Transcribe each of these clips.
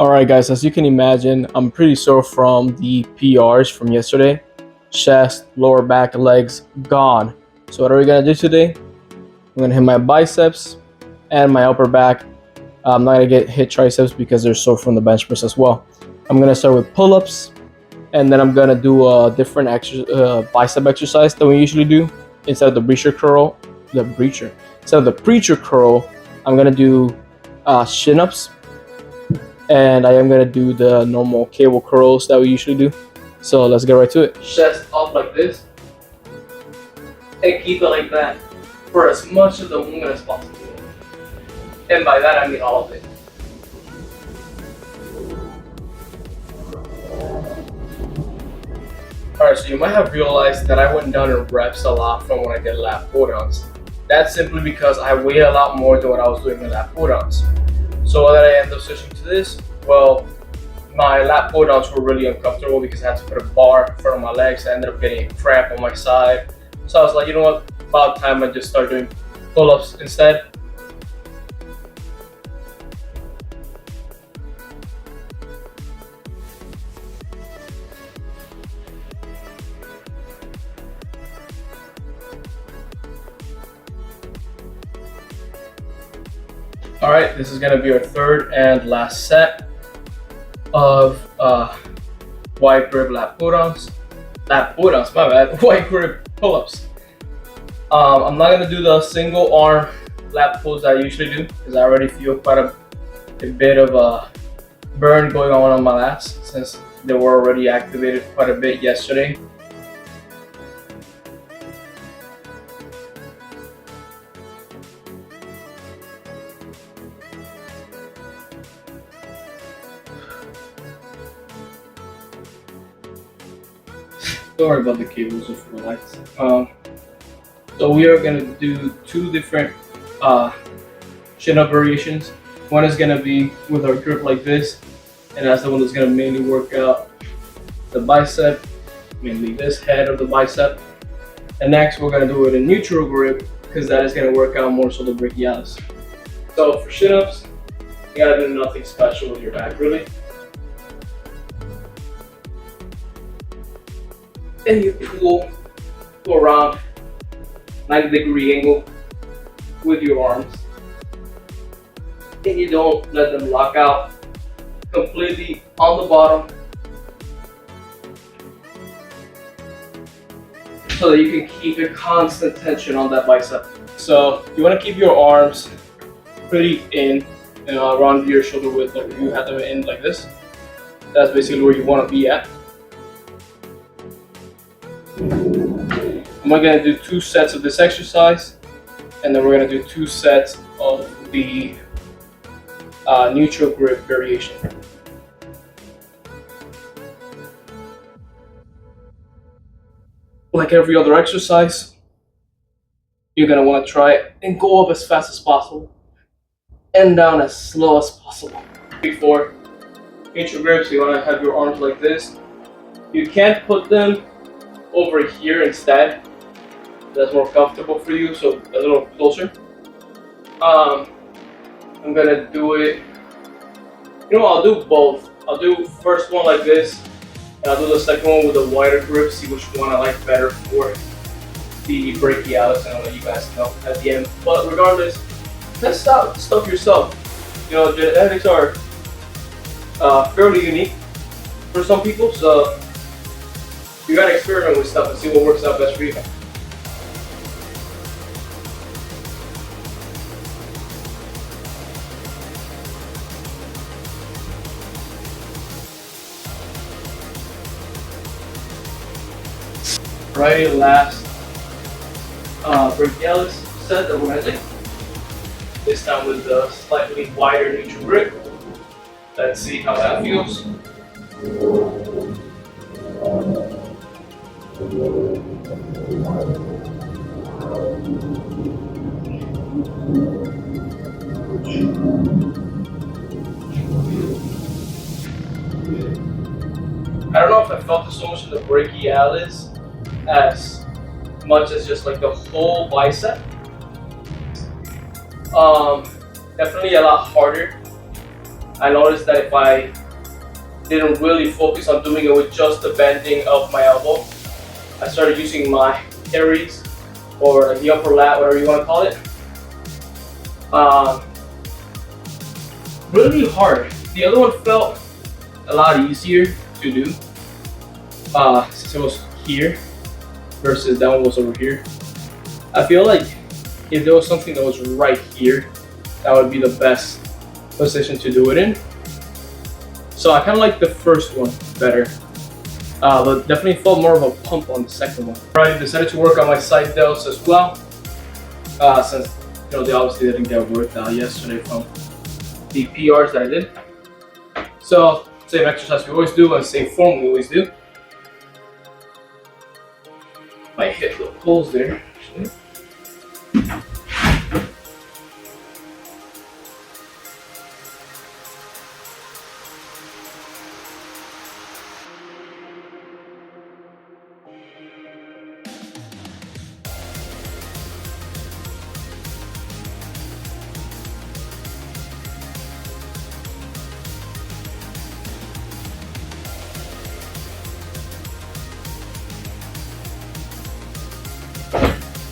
Alright guys, as you can imagine, I'm pretty sore from the PRs from yesterday. Chest, lower back, legs, gone. So what are we gonna do today? I'm gonna hit my biceps and my upper back. I'm not gonna hit triceps because they're sore from the bench press as well. I'm gonna start with pull-ups, and then I'm gonna do a different bicep exercise than we usually do. Instead of the preacher curl, I'm gonna do chin-ups, and I am gonna do the normal cable curls that we usually do. So let's get right to it. Chest up like this, and keep it like that for as much of the movement as possible. And by that I mean all of it. Alright, so you might have realized that I went down in reps a lot from when I did lat pull-downs. That's simply because I weighed a lot more than what I was doing in lat pull-downs. So why did I end up switching to this? Well, my lat pull-downs were really uncomfortable because I had to put a bar in front of my legs. I ended up getting a cramp on my side. So I was like, you know what, about time I just start doing pull-ups instead. Alright, this is going to be our third and last set of wide grip lat pull-downs. My bad. Wide grip pull-ups. I'm not going to do the single arm lat pulls that I usually do because I already feel quite a bit of a burn going on my lats since they were already activated quite a bit yesterday. Sorry about the cables, just relax. So we are gonna do two different chin-up variations. One is gonna be with our grip like this, and that's the one that's gonna mainly work out the bicep, mainly this head of the bicep. And next we're gonna do it in neutral grip because that is gonna work out more so the brachialis. So for chin-ups, you gotta do nothing special with your back really. And you pull around 90-degree angle with your arms, and you don't let them lock out completely on the bottom, so that you can keep a constant tension on that bicep. So you want to keep your arms pretty in, around your shoulder width, like you have them in like this. That's basically where you want to be at. I'm going to do 2 sets of this exercise, and then we're going to do 2 sets of the neutral grip variation. Like every other exercise, you're going to want to try it and go up as fast as possible and down as slow as possible. Before neutral grips, you want to have your arms like this. You can't put them over here instead. That's more comfortable for you, so a little closer. I'm gonna do it, I'll do both. I'll do first one like this, and I'll do the second one with a wider grip, see which one I like better for the brachialis, and I'll let you guys know at the end. But regardless, test out stuff yourself. Genetics are fairly unique for some people, so you gotta experiment with stuff and see what works out best for you. Right, last brachialis set that we're gonna do. This time with the slightly wider neutral grip. Let's see how that feels. I don't know if I felt it so much in the brachialis as much as just like the whole bicep. Definitely a lot harder I noticed that if I didn't really focus on doing it with just the bending of my elbow, I started using my Aries or the upper lat, whatever you want to call it. Really hard. The other one felt a lot easier to do since it was here versus that one was over here. I feel like if there was something that was right here, that would be the best position to do it in. So I kind of like the first one better, but definitely felt more of a pump on the second one. I decided to work on my side delts as well, since they obviously didn't get worked out yesterday from the PRs that I did. So same exercise we always do and same form we always do. Might hit the poles there. Actually.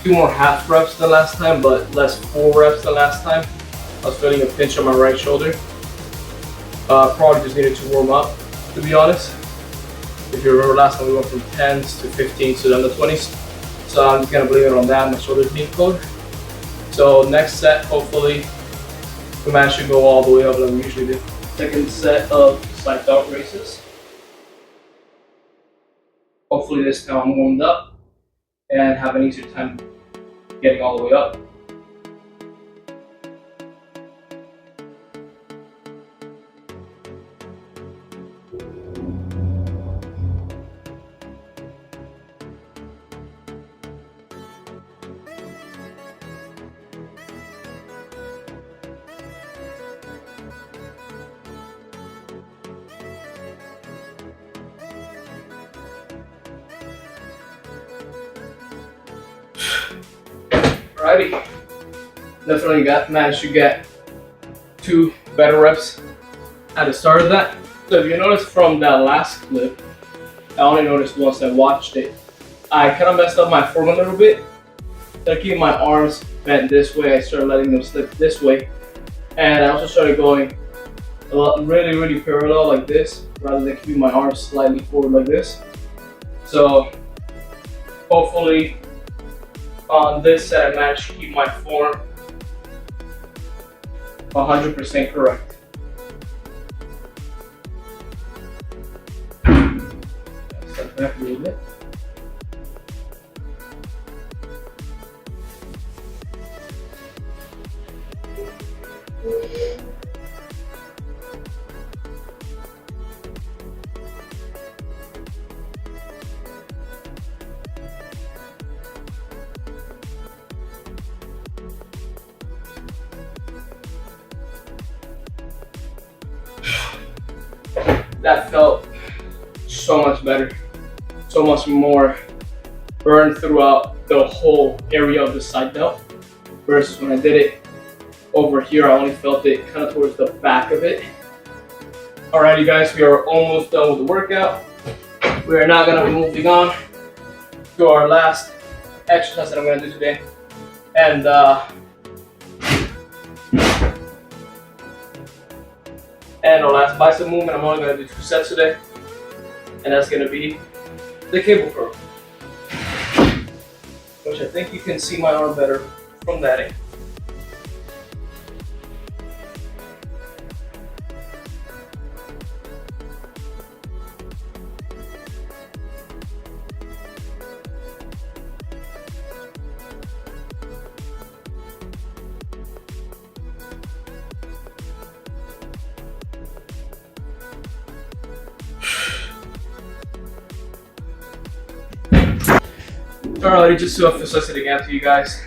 Two more half reps than last time, but less full reps than last time. I was feeling a pinch on my right shoulder. Probably just needed to warm up, to be honest. If you remember last time we went from 10s to 15s to then the 20s. So I'm just gonna blame it on that, my shoulder being cold. So next set, hopefully, the man should go all the way up like we usually do. Second set of side delt races. Hopefully this time I'm warmed up and have an easier time getting all the way up. Alrighty, definitely managed to get 2 better reps at the start of that. So if you notice from that last clip, I only noticed once I watched it, I kind of messed up my form a little bit. Instead of keeping my arms bent this way, I started letting them slip this way. And I also started going really parallel like this, rather than keeping my arms slightly forward like this. So hopefully on this set I managed to keep my form 100% correct. Step back a little bit. That felt so much better, so much more burn throughout the whole area of the side delt, versus when I did it over here, I only felt it kind of towards the back of it. Alrighty guys, we are almost done with the workout. We are now going to be moving on to our last exercise that I'm going to do today. And our last bicep movement, I'm only going to do 2 sets today. And that's going to be the cable curl, which I think you can see my arm better from that angle. Alright, just to emphasize it again to you guys,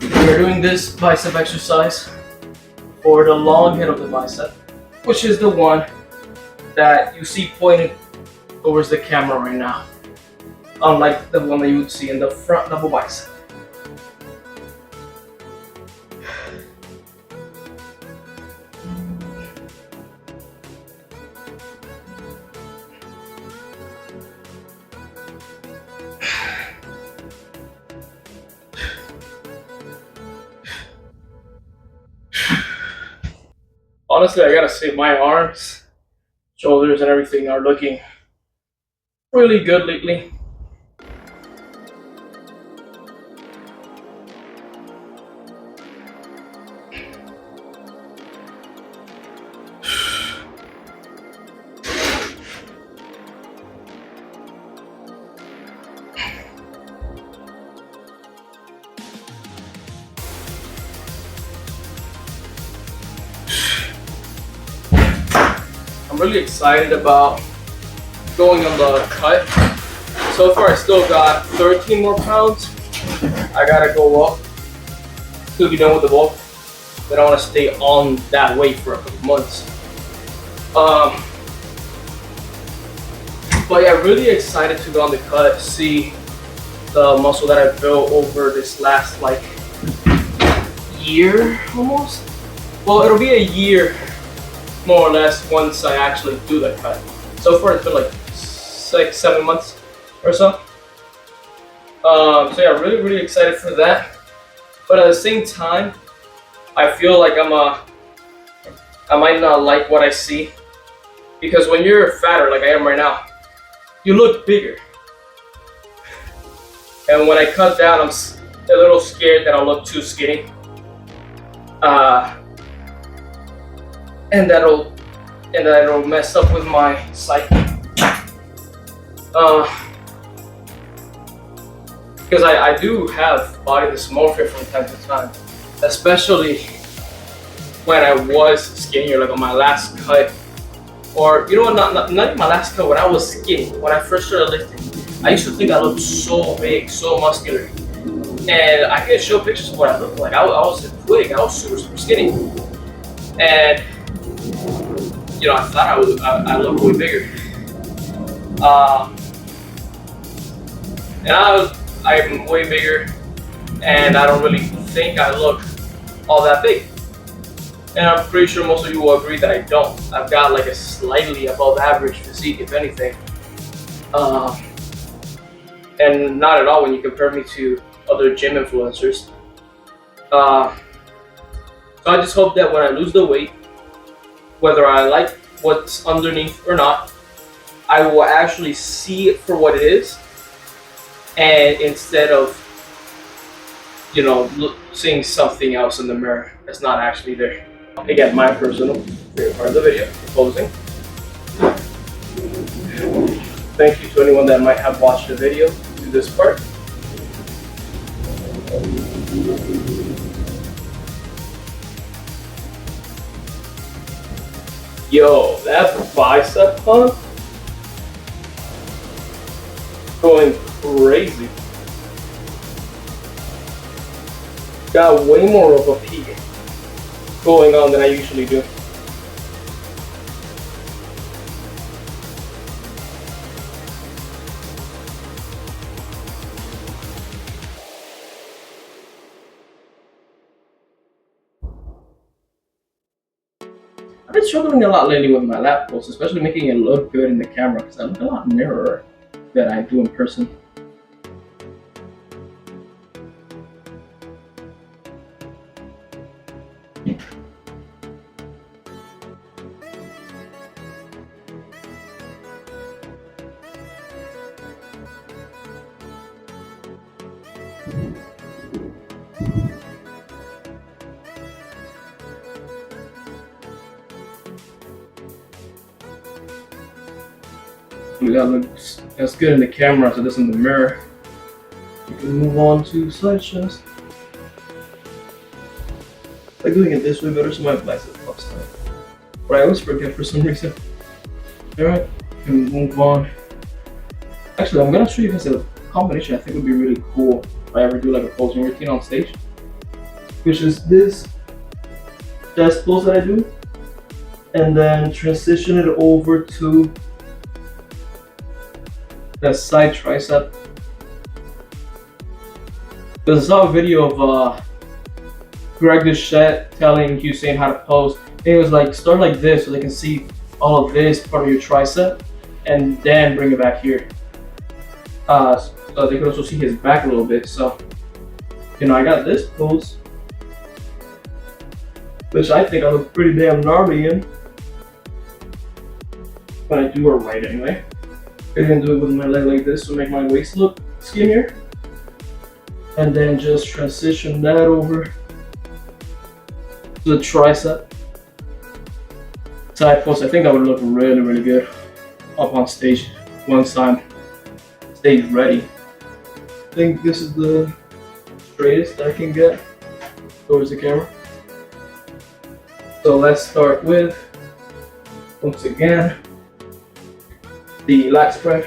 we're doing this bicep exercise for the long head of the bicep, which is the one that you see pointed towards the camera right now, unlike the one that you would see in the front double bicep. honestly, I gotta say my arms, shoulders, and everything are looking really good lately. I'm really excited about going on the cut. So far, I still got 13 more pounds. I gotta go up to be done with the bulk. But I want to stay on that weight for a couple months. But yeah, really excited to go on the cut, see the muscle that I built over this last like year almost. Well, it'll be a year more or less once I actually do the cut. So far, it's been like 6-7 months or so. So yeah, really excited for that. But at the same time, I feel like I might not like what I see, because when you're fatter like I am right now, you look bigger. And when I cut down, I'm a little scared that I'll look too skinny. And that'll mess up with my psyche. Because I do have body dysmorphia from time to time, especially when I was skinnier, like on my last cut, or you know what? Not even my last cut. When I was skinny, when I first started lifting, I used to think I looked so big, so muscular, and I can show pictures of what I looked like. I was a twig. I was super skinny, and you know, I thought I looked way bigger. And I'm way bigger, and I don't really think I look all that big. And I'm pretty sure most of you will agree that I don't. I've got like a slightly above average physique, if anything. And not at all when you compare me to other gym influencers. So I just hope that when I lose the weight, whether I like what's underneath or not, I will actually see it for what it is. And instead of, you know, seeing something else in the mirror that's not actually there. Again, my personal favorite part of the video, posing. Thank you to anyone that might have watched the video to this part. Yo, that bicep pump going crazy. Got way more of a peak going on than I usually do. I've been struggling a lot lately with my lat pulls, especially making it look good in the camera, because I look a lot nearer than I do in person. That looks as good in the camera as it is in the mirror. You can move on to side chest. Like doing it this way better so my bicep pops out. But I always forget for some reason. Alright, you can move on. Actually, I'm gonna show you guys a combination I think would be really cool if I ever do like a posing routine on stage. Which is this chest pose that I do, and then transition it over to the side tricep. Because I saw a video of Greg Duchette telling Usain how to pose. And it was like, start like this so they can see all of this part of your tricep, and then bring it back here. So they could also see his back a little bit. So, you know, I got this pose. which I think I look pretty damn gnarly in. When I do her right anyway. I'm gonna do it with my leg like this to make my waist look skinnier. And then just transition that over to the tricep. Side pose, I think that would look really, really good up on stage once I'm stage ready. I think this is the straightest I can get towards the camera. So let's start with, once again, the lat spread.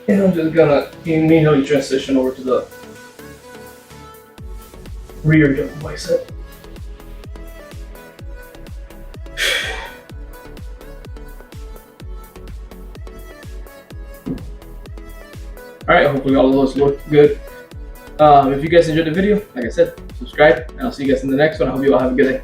And I'm just gonna immediately transition over to the rear double bicep. Alright, hopefully all of those look good. If you guys enjoyed the video, like I said, subscribe, and I'll see you guys in the next one. I hope you all have a good day.